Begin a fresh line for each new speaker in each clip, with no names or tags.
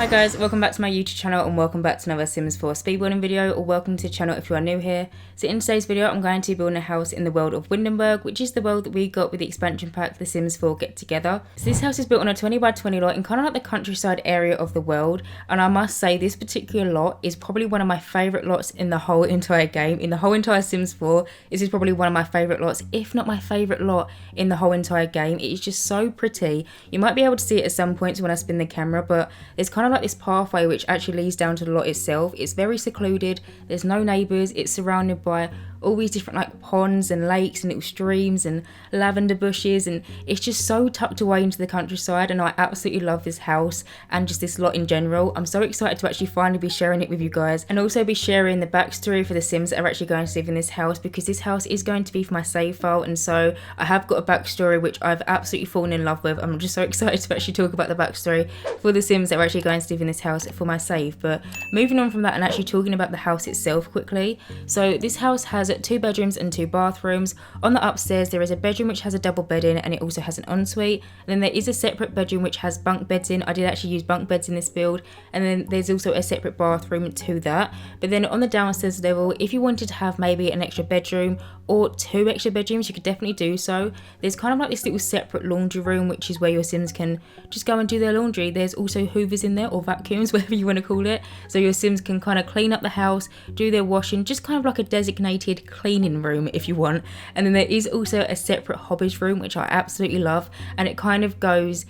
Hi guys, welcome back to my YouTube channel and welcome back to another Sims 4 speedbuilding video, or welcome to the channel if you are new here. So in today's video I'm going to build a house in the world of Windenburg, which is the world that we got with the expansion pack The Sims 4 Get Together. So this house is built on a 20 by 20 lot in kind of like the countryside area of the world, and I must say this particular lot is probably one of my favourite lots in the whole entire game. In the whole entire Sims 4, this is probably one of my favourite lots, if not my favourite lot in the whole entire game. It is just so pretty. You might be able to see it at some points when I spin the camera, but there's kind of like this pathway which actually leads down to the lot itself. It's very secluded, there's no neighbours, it's surrounded by all these different like ponds and lakes and little streams and lavender bushes, and it's just so tucked away into the countryside, and I absolutely love this house and just this lot in general. I'm so excited to actually finally be sharing it with you guys, and also be sharing the backstory for the Sims that are actually going to live in this house, because this house is going to be for my save file, and so I have got a backstory which I've absolutely fallen in love with. I'm just so excited to actually talk about the backstory for the Sims that are actually going to live in this house for my save. But moving on from that and actually talking about the house itself quickly. So this house has 2 bedrooms and 2 bathrooms. On the upstairs there is a bedroom which has a double bed in, and it also has an ensuite. And then there is a separate bedroom which has bunk beds in. I did actually use bunk beds in this build. And then there's also a separate bathroom to that. But then on the downstairs level, if you wanted to have maybe an extra bedroom or 2 extra bedrooms, you could definitely do so. There's kind of like this little separate laundry room, which is where your Sims can just go and do their laundry. There's also hoovers in there, or vacuums, whatever you want to call it, so your Sims can kind of clean up the house, do their washing, just kind of like a designated cleaning room if you want. And then there is also a separate hobbies room, which I absolutely love, and it kind of goes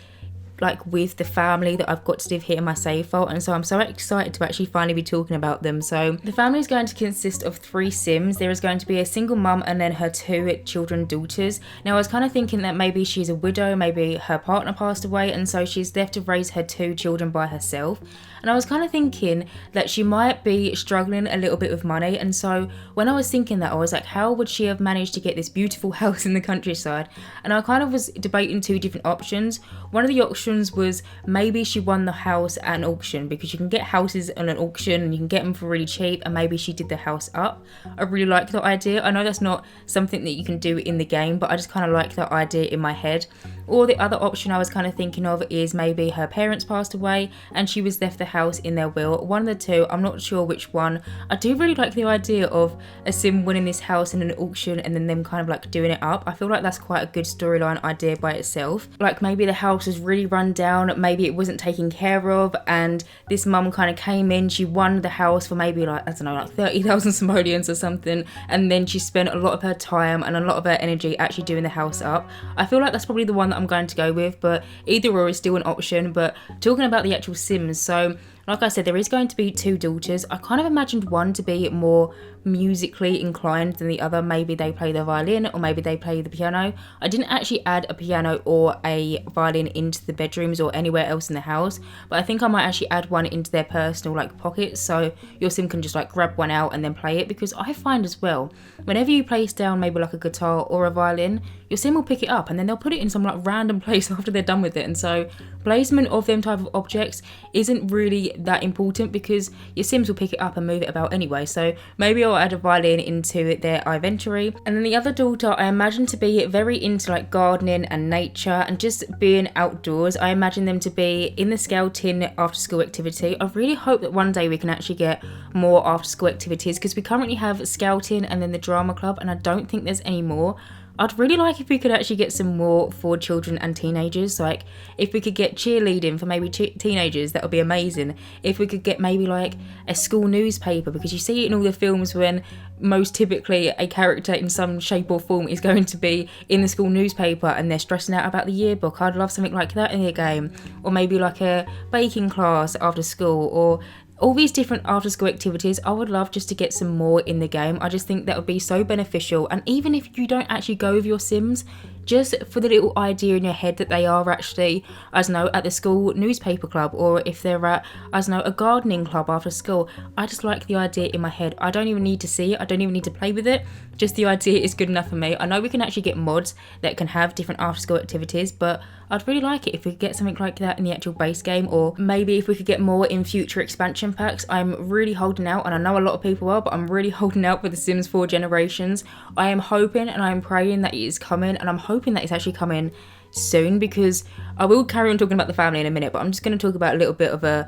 like with the family that I've got to live here in my save file, and so I'm so excited to actually finally be talking about them. So the family is going to consist of 3 Sims. There is going to be a single mum and then her 2 children daughters. Now I was kind of thinking that maybe she's a widow, maybe her partner passed away, and so she's left to raise her 2 children by herself. And I was kind of thinking that she might be struggling a little bit with money, and so when I was thinking that, I was like, how would she have managed to get this beautiful house in the countryside? And I kind of was debating 2 different options. One of the options was maybe she won the house at an auction, because you can get houses on an auction and you can get them for really cheap, and maybe she did the house up. I really like that idea. I know that's not something that you can do in the game, but I just kind of like that idea in my head. Or the other option I was kind of thinking of is maybe her parents passed away and she was left the house in their will. One of the 2, I'm not sure which one. I do really like the idea of a Sim winning this house in an auction and then them kind of like doing it up. I feel like that's quite a good storyline idea by itself. Like maybe the house was really run down, maybe it wasn't taken care of, and this mum kind of came in, she won the house for maybe like, I don't know, like 30,000 simoleons or something, and then she spent a lot of her time and a lot of her energy actually doing the house up. I feel like that's probably the one that I'm going to go with, but either or is still an option. But talking about the actual Sims, so like I said, there is going to be 2 daughters. I kind of imagined one to be more musically inclined than the other. Maybe they play the violin, or maybe they play the piano. I didn't actually add a piano or a violin into the bedrooms or anywhere else in the house, but I think I might actually add one into their personal like pockets, so your Sim can just like grab one out and then play it. Because I find as well, whenever you place down maybe like a guitar or a violin, your Sim will pick it up and then they'll put it in some like random place after they're done with it. And so placement of them type of objects isn't really that important, because your Sims will pick it up and move it about anyway. So maybe I'll add a violin into their inventory. And then the other daughter I imagine to be very into like gardening and nature and just being outdoors. I imagine them to be in the scouting after school activity. I really hope that one day we can actually get more after school activities, because we currently have scouting and then the drama club, and I don't think there's any more. I'd really like if we could actually get some more for children and teenagers. Like if we could get cheerleading for maybe teenagers, that would be amazing. If we could get maybe like a school newspaper, because you see it in all the films when most typically a character in some shape or form is going to be in the school newspaper and they're stressing out about the yearbook. I'd love something like that in the game. Or maybe like a baking class after school, or all these different after school activities. I would love just to get some more in the game. I just think that would be so beneficial. And even if you don't actually go with your Sims, just for the little idea in your head that they are actually, I don't know, at the school newspaper club, or if they're at, I don't know, a gardening club after school. I just like the idea in my head. I don't even need to see it. I don't even need to play with it. Just the idea is good enough for me. I know we can actually get mods that can have different after school activities, but I'd really like it if we could get something like that in the actual base game, or maybe if we could get more in future expansion packs. I'm really holding out, and I know a lot of people are, but I'm really holding out for the Sims 4 Generations. I am hoping and I am praying that it is coming, and I'm hoping that it's actually coming soon, because I will carry on talking about the family in a minute, but I'm just going to talk about a little bit of an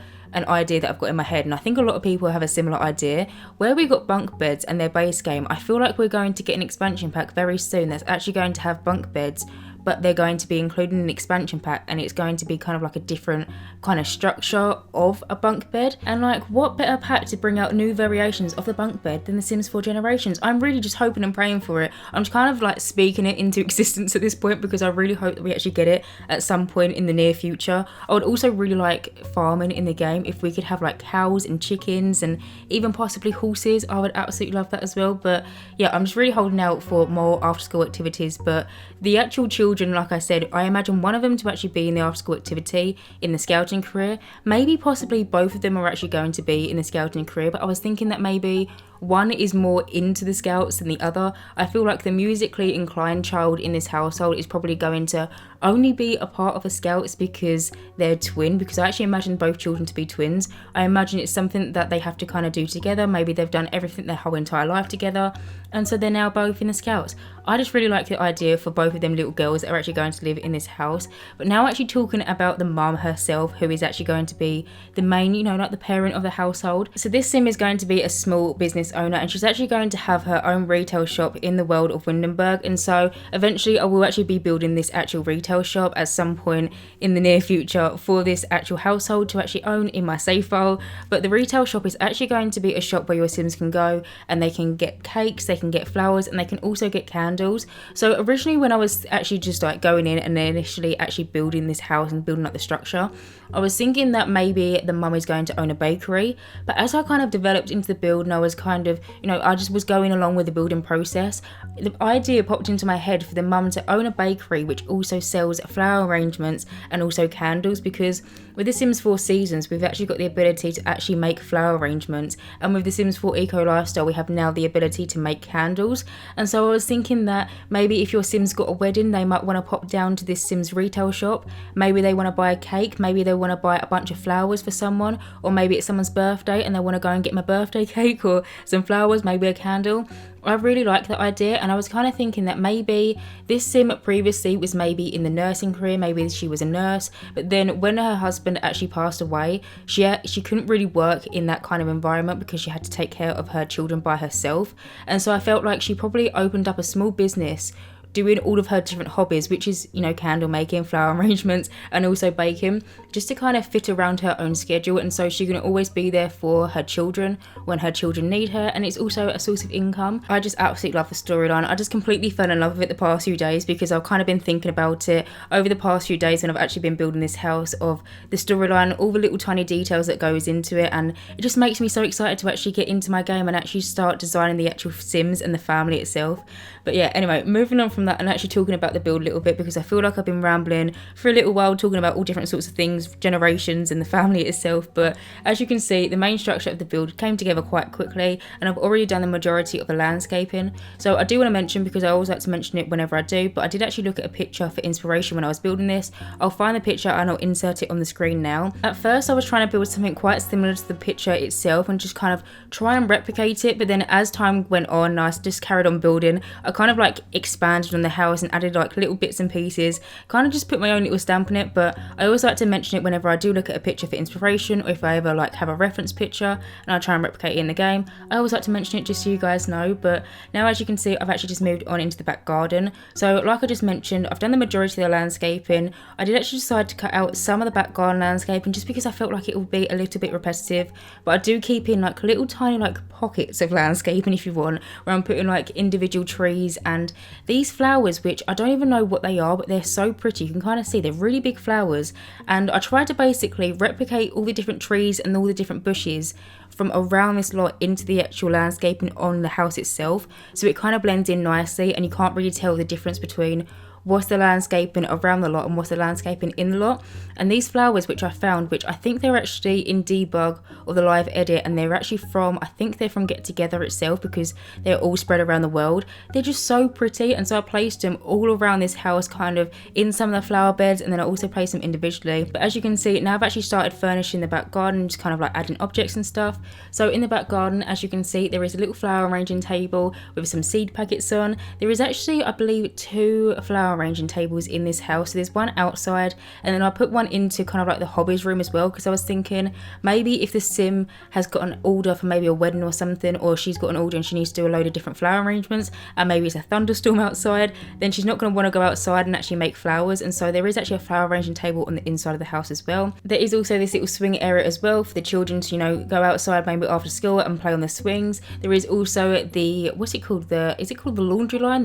idea that I've got in my head, and I think a lot of people have a similar idea. Where we got bunk beds and their base game, I feel like we're going to get an expansion pack very soon that's actually going to have bunk beds, but they're going to be included in an expansion pack, and it's going to be kind of like a different kind of structure of a bunk bed. And like, what better pack to bring out new variations of the bunk bed than the Sims 4 Generations? I'm really just hoping and praying for it. I'm just kind of like speaking it into existence at this point, because I really hope that we actually get it at some point in the near future. I would also really like farming in the game. If we could have like cows and chickens and even possibly horses, I would absolutely love that as well. But yeah, I'm just really holding out for more after school activities. But the actual children, like I said, I imagine one of them to actually be in the after school activity in the scouting career. Maybe possibly both of them are actually going to be in the scouting career, but I was thinking that maybe one is more into the scouts than the other. I feel like the musically inclined child in this household is probably going to only be a part of the scouts because they're twin, because I actually imagine both children to be twins. I imagine it's something that they have to kind of do together. Maybe they've done everything their whole entire life together, and so they're now both in the scouts. I just really like the idea for both of them little girls that are actually going to live in this house. But now actually talking about the mum herself, who is actually going to be the main, you know, like the parent of the household. So this sim is going to be a small business owner, and she's actually going to have her own retail shop in the world of Windenburg. And so eventually I will actually be building this actual retail shop at some point in the near future for this actual household to actually own in my save file. But the retail shop is actually going to be a shop where your Sims can go and they can get cakes, they can get flowers, and they can also get candles. So originally when I was actually just like going in and initially actually building this house and building up the structure, I was thinking that maybe the mum is going to own a bakery. But as I kind of developed into the build and I was kind of, you know, I just was going along with the building process, the idea popped into my head for the mum to own a bakery which also sells flower arrangements and also candles, because with The Sims 4 Seasons we've actually got the ability to actually make flower arrangements, and with The Sims 4 Eco Lifestyle we have now the ability to make candles. And so I was thinking that maybe if your Sims got a wedding, they might want to pop down to this Sims retail shop. Maybe they want to buy a cake, maybe they want to buy a bunch of flowers for someone, or maybe it's someone's birthday and they want to go and get my birthday cake or some flowers, maybe a candle. I really like that idea, and I was kind of thinking that maybe this sim previously was maybe in the nursing career, maybe she was a nurse, but then when her husband actually passed away, she couldn't really work in that kind of environment because she had to take care of her children by herself. And so I felt like she probably opened up a small business doing all of her different hobbies, which is, you know, candle making, flower arrangements, and also baking, just to kind of fit around her own schedule. And so she can always be there for her children when her children need her, and it's also a source of income. I just absolutely love the storyline. I just completely fell in love with it the past few days, because I've kind of been thinking about it over the past few days when I've actually been building this house, of the storyline, all the little tiny details that goes into it, and it just makes me so excited to actually get into my game and actually start designing the actual Sims and the family itself. But yeah, anyway, moving on from that and actually talking about the build a little bit, because I feel like I've been rambling for a little while talking about all different sorts of things, generations and the family itself. But as you can see, the main structure of the build came together quite quickly, and I've already done the majority of the landscaping. So I do want to mention, because I always like to mention it whenever I do, but I did actually look at a picture for inspiration when I was building this. I'll find the picture and I'll insert it on the screen now. At first I was trying to build something quite similar to the picture itself and just kind of try and replicate it, but then as time went on I just carried on building. I kind of like expanded on the house and added like little bits and pieces, kind of just put my own little stamp on it. But I always like to mention it whenever I do look at a picture for inspiration, or if I ever like have a reference picture and I try and replicate it in the game, I always like to mention it just so you guys know. But now, as you can see, I've actually just moved on into the back garden. So like I just mentioned, I've done the majority of the landscaping. I did actually decide to cut out some of the back garden landscaping just because I felt like it would be a little bit repetitive, but I do keep in like little tiny like pockets of landscaping, if you want, where I'm putting like individual trees and these flowers, which I don't even know what they are, but they're so pretty. You can kind of see they're really big flowers, and I tried to basically replicate all the different trees and all the different bushes from around this lot into the actual landscaping on the house itself, so it kind of blends in nicely and you can't really tell the difference between what's the landscaping around the lot and what's the landscaping in the lot. And these flowers which I found, which I think they're actually in debug or the live edit, and they're actually from, I think they're from Get Together itself, because they're all spread around the world. They're just so pretty, and so I placed them all around this house, kind of in some of the flower beds, and then I also placed them individually. But as you can see, now I've actually started furnishing the back garden, just kind of like adding objects and stuff. So in the back garden, as you can see, there is a little flower arranging table with some seed packets on. There is actually, I believe, 2 flower flower arranging tables in this house. So there's one outside, and then I put one into kind of like the hobbies room as well, because I was thinking maybe if the sim has got an order for maybe a wedding or something, or she's got an order and she needs to do a load of different flower arrangements, and maybe it's a thunderstorm outside, then she's not going to want to go outside and actually make flowers. And so there is actually a flower arranging table on the inside of the house as well. There is also this little swing area as well for the children to, you know, go outside maybe after school and play on the swings. There is also the, what's it called, is it called the laundry line,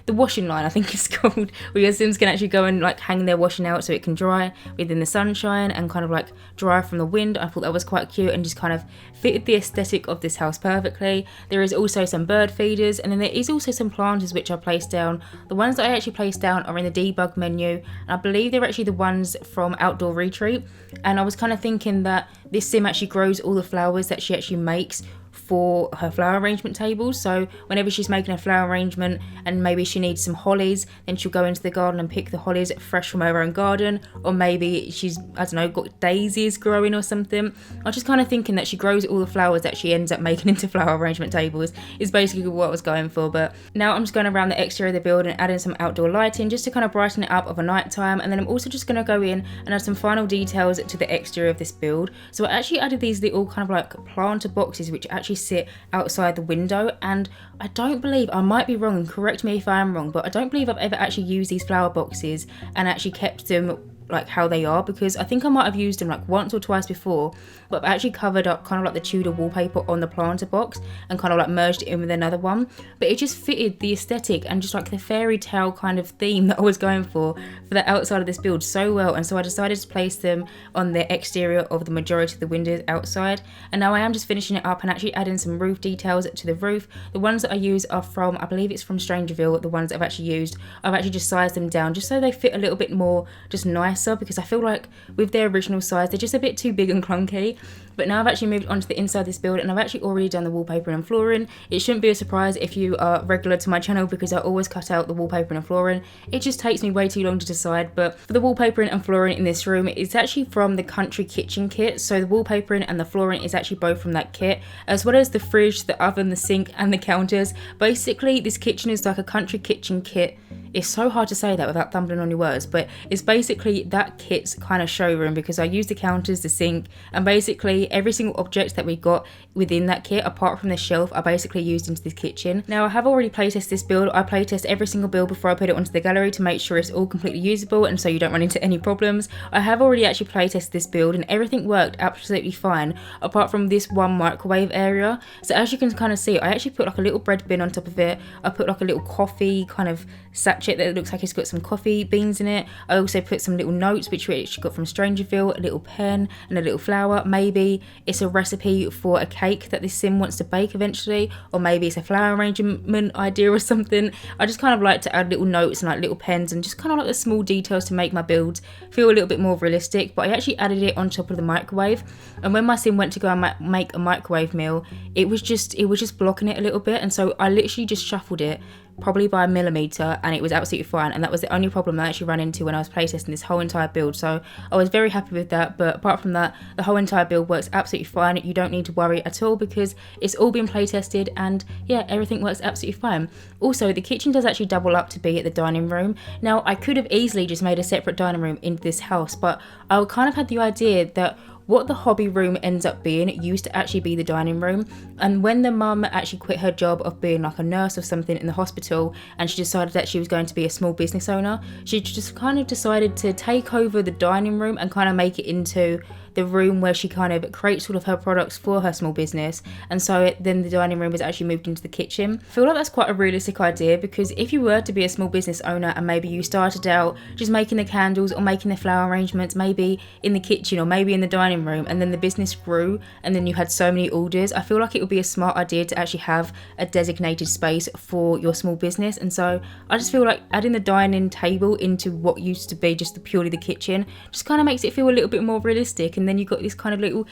the washing line I think it's called, where your sims can actually go and like hang their washing out so it can dry within the sunshine and kind of like dry from the wind. I thought that was quite cute and just kind of fitted the aesthetic of this house perfectly. There is also some bird feeders, and then there is also some planters which I placed down. The ones that I actually placed down are in the debug menu, and I believe they're actually the ones from Outdoor Retreat. And I was kind of thinking that this sim actually grows all the flowers that she actually makes for her flower arrangement tables. So whenever she's making a flower arrangement and maybe she needs some hollies, then she'll go into the garden and pick the hollies fresh from her own garden. Or maybe she's, I don't know, got daisies growing or something. I was just kind of thinking that she grows all the flowers that she ends up making into flower arrangement tables is basically what I was going for. But now I'm just going around the exterior of the building and adding some outdoor lighting just to kind of brighten it up of a night time. And then I'm also just going to go in and add some final details to the exterior of this build. So I actually added these little kind of like planter boxes which actually sit outside the window, and I don't believe, I might be wrong and correct me if I am wrong, but I don't believe I've ever actually used these flower boxes and actually kept them like how they are, because I think I might have used them like once or twice before, but I've actually covered up kind of like the Tudor wallpaper on the planter box and kind of like merged it in with another one. But it just fitted the aesthetic and just like the fairy tale kind of theme that I was going for the outside of this build so well. And so I decided to place them on the exterior of the majority of the windows outside. And now I am just finishing it up and actually adding some roof details to the roof. The ones that I use are from, I believe it's from Strangerville. The ones that I've actually used, I've actually just sized them down just so they fit a little bit more just nicer, because I feel like with their original size they're just a bit too big and clunky. But now I've actually moved on to the inside of this build, and I've actually already done the wallpaper and flooring. It shouldn't be a surprise if you are regular to my channel, because I always cut out the wallpaper and flooring. It just takes me way too long to decide. But for the wallpapering and flooring in this room, it's actually from the Country Kitchen kit. So the wallpapering and the flooring is actually both from that kit, as well as the fridge, the oven, the sink and the counters. Basically this kitchen is like a Country Kitchen kit. It's so hard to say that without tumbling on your words, but it's basically that kit's kind of showroom, because I use the counters, the sink, and basically every single object that we got within that kit, apart from the shelf, are basically used into this kitchen. Now I have already playtested this build. I playtest every single build before I put it onto the gallery to make sure it's all completely usable and so you don't run into any problems. I have already actually playtested this build and everything worked absolutely fine, apart from this one microwave area. So as you can kind of see, I actually put like a little bread bin on top of it. I put like a little coffee kind of sachet that looks like it's got some coffee beans in it. I also put some little notes which we actually got from Strangerville, a little pen and a little flower. Maybe it's a recipe for a cake that this sim wants to bake eventually, or maybe it's a flower arrangement idea or something. I just kind of like to add little notes and like little pens and just kind of like the small details to make my builds feel a little bit more realistic. But I actually added it on top of the microwave, and when my sim went to go and make a microwave meal, it was just blocking it a little bit, and so I literally just shuffled it probably by a millimeter and it was absolutely fine. And that was the only problem I actually ran into when I was playtesting this whole entire build, so I was very happy with that. But apart from that, the whole entire build works absolutely fine. You don't need to worry at all because it's all been playtested, and yeah, everything works absolutely fine. Also, the kitchen does actually double up to be at the dining room. Now I could have easily just made a separate dining room in this house, but I kind of had the idea that what the hobby room ends up being used to actually be the dining room. And when the mum actually quit her job of being like a nurse or something in the hospital, and she decided that she was going to be a small business owner, she just kind of decided to take over the dining room and kind of make it into the room where she kind of creates all of her products for her small business. And so then the dining room was actually moved into the kitchen. I feel like that's quite a realistic idea, because if you were to be a small business owner and maybe you started out just making the candles or making the flower arrangements maybe in the kitchen or maybe in the dining room, and then the business grew and then you had so many orders, I feel like it would be a smart idea to actually have a designated space for your small business. And so I just feel like adding the dining table into what used to be just purely the kitchen just kind of makes it feel a little bit more realistic. And and then you've got this kind of little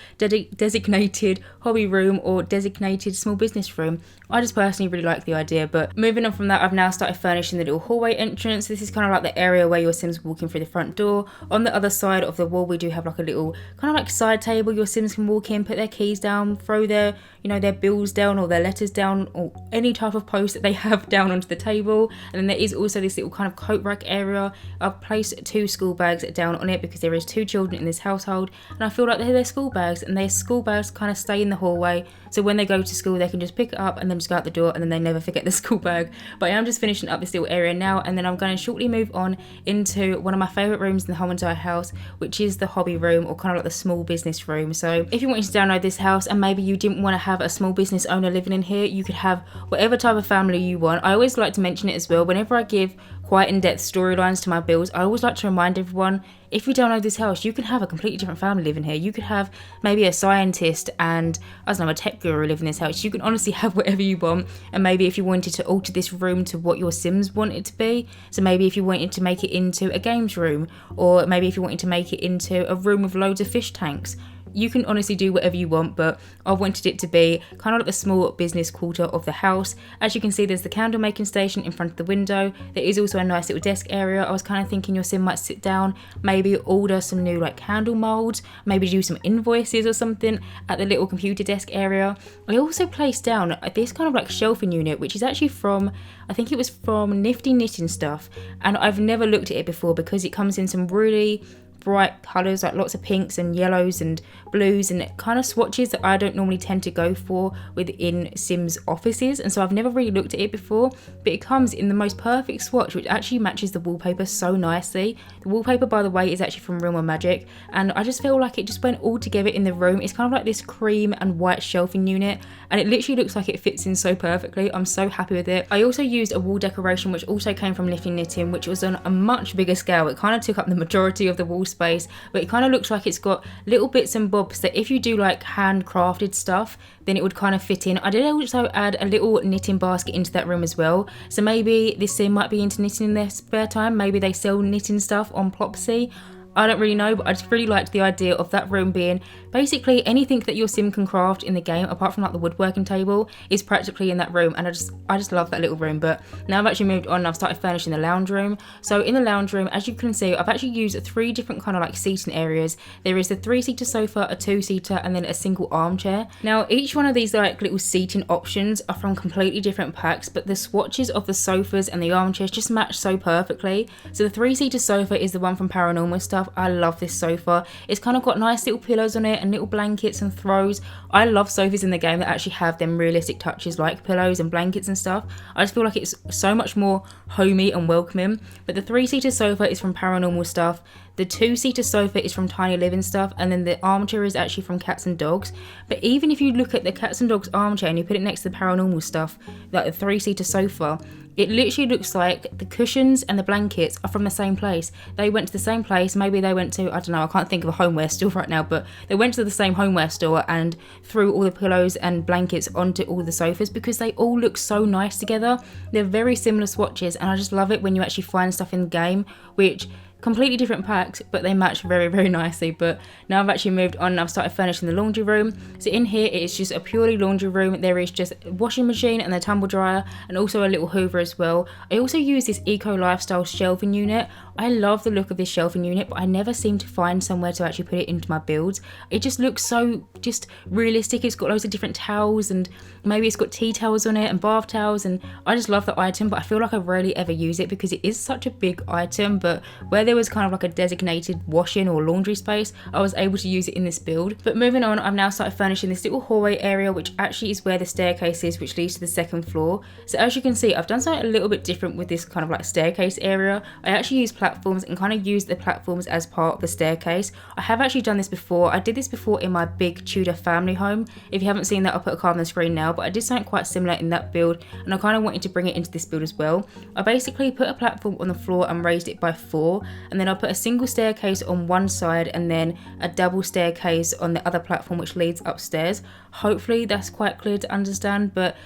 designated hobby room or designated small business room. I just personally really like the idea. But moving on from that, I've now started furnishing the little hallway entrance. This is kind of like the area where your Sims walk in through the front door. On the other side of the wall, we do have like a little kind of like side table. Your Sims can walk in, put their keys down, throw their, you know, their bills down or their letters down or any type of post that they have down onto the table. And then there is also this little kind of coat rack area. I've placed 2 school bags down on it because there is 2 children in this household, and I feel like they're their school bags, and their school bags kind of stay in the hallway, so when they go to school they can just pick it up and then just go out the door, and then they never forget the school bag. But I am just finishing up this little area now, and then I'm going to shortly move on into one of my favourite rooms in the whole entire house, which is the hobby room, or kind of like the small business room. So if you wanted to download this house and maybe you didn't want to have a small business owner living in here, you could have whatever type of family you want. I always like to mention it as well whenever I give quite in-depth storylines to my builds. I always like to remind everyone, if you download this house, you can have a completely different family living here. You could have maybe a scientist and, I don't know, a tech guru live in this house. You can honestly have whatever you want. And maybe if you wanted to alter this room to what your Sims want it to be, so maybe if you wanted to make it into a games room, or maybe if you wanted to make it into a room with loads of fish tanks, you can honestly do whatever you want. But I wanted it to be kind of like the small business quarter of the house. As you can see, there's the candle making station in front of the window. There is also a nice little desk area. I was kind of thinking your Sim might sit down, maybe order some new like candle molds, maybe do some invoices or something at the little computer desk area. I also placed down this kind of like shelving unit, which is actually from, I think it was from Nifty knitting stuff, and I've never looked at it before because it comes in some really bright colours, like lots of pinks and yellows and blues, and kind of swatches that I don't normally tend to go for within Sims offices, and so I've never really looked at it before. But it comes in the most perfect swatch, which actually matches the wallpaper so nicely. The wallpaper, by the way, is actually from Real Magic, and I just feel like it just went all together in the room. It's kind of like this cream and white shelving unit, and it literally looks like it fits in so perfectly. I'm so happy with it. I also used a wall decoration which also came from Nifty Knitting, which was on a much bigger scale. It kind of took up the majority of the wall space, but it kind of looks like it's got little bits and bobs that if you do like handcrafted stuff, then it would kind of fit in. I did also add a little knitting basket into that room as well, so maybe this Sim might be into knitting in their spare time. Maybe they sell knitting stuff on Plopsy. I don't really know, but I just really liked the idea of that room being basically anything that your Sim can craft in the game, apart from like the woodworking table, is practically in that room, and I just love that little room. But now I've actually moved on and I've started furnishing the lounge room. So in the lounge room, as you can see, I've actually used 3 different kind of like seating areas. There is a 3-seater sofa, a 2-seater, and then a single armchair. Now each one of these like little seating options are from completely different packs, but the swatches of the sofas and the armchairs just match so perfectly. So the 3-seater sofa is the one from Paranormal Stuff. I love this sofa. It's kind of got nice little pillows on it and little blankets and throws. I love sofas in the game that actually have them realistic touches like pillows and blankets and stuff. I just feel like it's so much more homey and welcoming. But the 3-seater sofa is from Paranormal Stuff. The 2-seater sofa is from Tiny Living Stuff, and then the armchair is actually from Cats and Dogs. But even if you look at the Cats and Dogs armchair and you put it next to the Paranormal Stuff, like the 3-seater sofa, it literally looks like the cushions and the blankets are from the same place. They went to the same place. Maybe they went to, I don't know, I can't think of a homeware store right now, but they went to the same homeware store and threw all the pillows and blankets onto all the sofas because they all look so nice together. They're very similar swatches, and I just love it when you actually find stuff in the game which completely different packs, but they match very, very nicely. But now I've actually moved on and I've started furnishing the laundry room. So in here it is just a purely laundry room. There is just a washing machine and a tumble dryer, and also a little hoover as well. I also use this eco lifestyle shelving unit. I love the look of this shelving unit, but I never seem to find somewhere to actually put it into my builds. It just looks so just realistic. It's got loads of different towels, and maybe it's got tea towels on it and bath towels, and I just love the item, but I feel like I rarely ever use it because it is such a big item. But where there was kind of like a designated washing or laundry space, I was able to use it in this build. But moving on, I've now started furnishing this little hallway area, which actually is where the staircase is, which leads to the 2nd floor. So as you can see, I've done something a little bit different with this kind of like staircase area. I actually use platforms and kind of use the platforms as part of the staircase. I have actually done this before. I did this before in my big Tudor family home. If you haven't seen that, I'll put a card on the screen now, but I did something quite similar in that build, and I kind of wanted to bring it into this build as well. I basically put a platform on the floor and raised it by 4, and then I put a single staircase on one side and then a double staircase on the other platform which leads upstairs. Hopefully that's quite clear to understand, but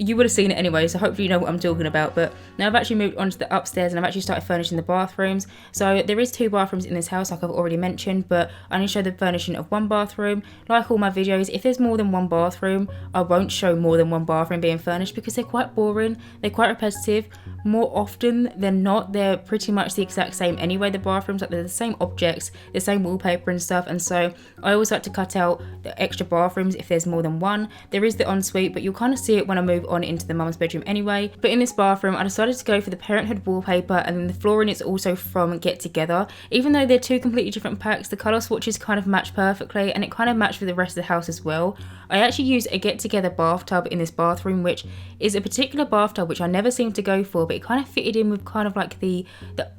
you would have seen it anyway, so hopefully you know what I'm talking about. But now I've actually moved on to the upstairs and I've actually started furnishing the bathrooms. So there is 2 bathrooms in this house, like I've already mentioned, but I only show the furnishing of 1 bathroom. Like all my videos, if there's more than 1 bathroom, I won't show more than 1 bathroom being furnished because they're quite boring, they're quite repetitive. More often than not, they're pretty much the exact same anyway, the bathrooms, like they're the same objects, the same wallpaper and stuff. And so I always like to cut out the extra bathrooms if there's more than 1. There is the ensuite, but you'll kind of see it when I move on into the mum's bedroom anyway. But in this bathroom, I decided to go for the Parenthood wallpaper, and then the flooring is also from Get Together. Even though they're 2 completely different packs, the colour swatches kind of match perfectly, and it kind of matched with the rest of the house as well. I actually use a Get Together bathtub in this bathroom, which is a particular bathtub which I never seem to go for, but it kind of fitted in with kind of like the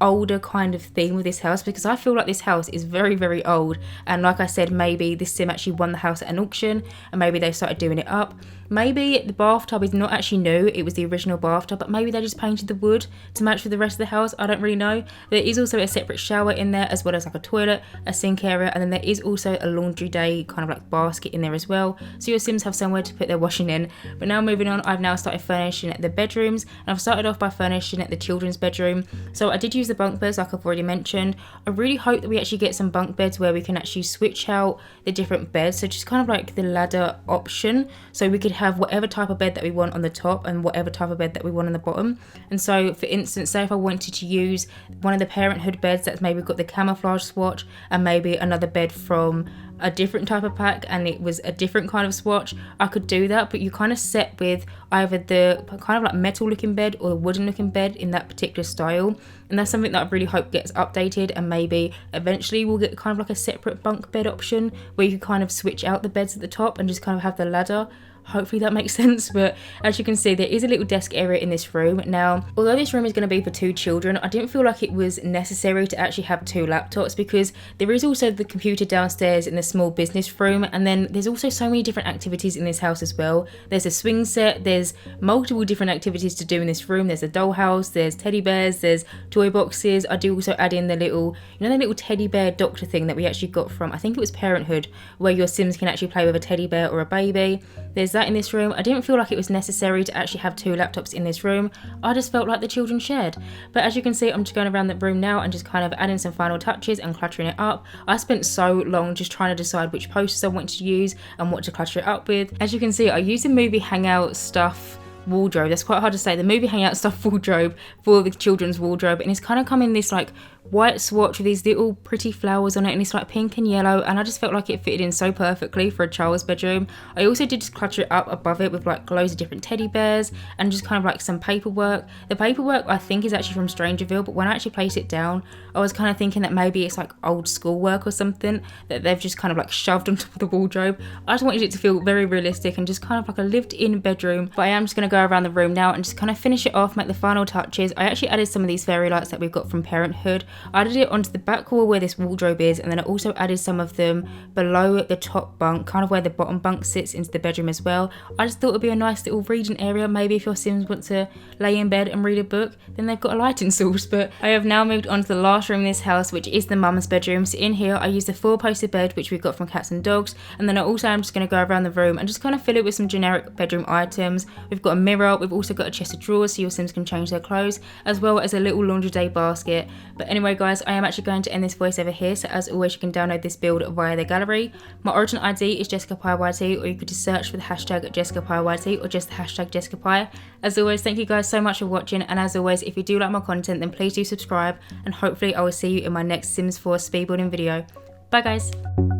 older kind of theme with this house, because I feel like this house is very, very old. And like I said, maybe this sim actually won the house at an auction and maybe they started doing it up. Maybe the bathtub is not actually new, it was the original bathtub, but maybe they just painted the wood to match with the rest of the house. I don't really know. There is also a separate shower in there, as well as like a toilet, a sink area, and then there is also a laundry day kind of like basket in there as well, so your sims have somewhere to put their washing in. But now moving on, I've now started furnishing the bedrooms, and I've started off by furnishing the children's bedroom. So I did use the bunk beds like I've already mentioned. I really hope that we actually get some bunk beds where we can actually switch out the different beds, so just kind of like the ladder option, so we could have whatever type of bed that we want on the top and whatever type of bed that we want on the bottom. And so for instance, say if I wanted to use one of the Parenthood beds that's maybe got the camouflage swatch, and maybe another bed from a different type of pack and it was a different kind of swatch, I could do that. But you kind of set with either the kind of like metal looking bed or the wooden looking bed in that particular style. And that's something that I really hope gets updated, and maybe eventually we'll get kind of like a separate bunk bed option where you can kind of switch out the beds at the top and just kind of have the ladder. Hopefully that makes sense. But as you can see, there is a little desk area in this room. Now, although this room is going to be for 2 children, I didn't feel like it was necessary to actually have 2 laptops, because there is also the computer downstairs in the small business room, and then there's also so many different activities in this house as well. There's a swing set, there's multiple different activities to do in this room. There's a dollhouse, there's teddy bears, there's toy boxes. I do also add in the little, you know, the little teddy bear doctor thing that we actually got from, I think it was Parenthood, where your sims can actually play with a teddy bear or a baby. There's that in this room. I didn't feel like it was necessary to actually have 2 laptops in this room. I just felt like the children shared. But as you can see, I'm just going around the room now and just kind of adding some final touches and cluttering it up. I spent so long just trying to decide which posters I wanted to use and what to clutter it up with. As you can see, I used the movie Hangout stuff wardrobe. That's quite hard to say. The movie Hangout stuff wardrobe for the children's wardrobe, and it's kind of come in this like white swatch with these little pretty flowers on it, and it's like pink and yellow, and I just felt like it fitted in so perfectly for a child's bedroom. I also did just clutter it up above it with like loads of different teddy bears and just kind of like some paperwork. The paperwork I think is actually from Strangerville, but when I actually placed it down, I was kind of thinking that maybe it's like old school work or something that they've just kind of like shoved on top of the wardrobe. I just wanted it to feel very realistic and just kind of like a lived-in bedroom. But I am just going to go around the room now and just kind of finish it off, make the final touches. I actually added some of these fairy lights that we've got from Parenthood. I added it onto the back wall where this wardrobe is, and then I also added some of them below the top bunk, kind of where the bottom bunk sits, into the bedroom as well. I just thought it would be a nice little reading area. Maybe if your sims want to lay in bed and read a book, then they've got a lighting source. But I have now moved on to the last room in this house, which is the mum's bedroom. So in here I used the 4-poster bed which we got from Cats and Dogs, and then I also am just going to go around the room and just kind of fill it with some generic bedroom items. We've got a mirror, we've also got a chest of drawers so your sims can change their clothes, as well as a little laundry day basket. But anyway guys, I am actually going to end this voiceover here, so as always you can download this build via the gallery. My origin ID is JessicapieYT, or you could just search for the hashtag JessicapieYT or just the hashtag Jessicapie. As always, thank you guys so much for watching, and as always, if you do like my content then please do subscribe, and hopefully I will see you in my next Sims 4 speedbuilding video. Bye guys!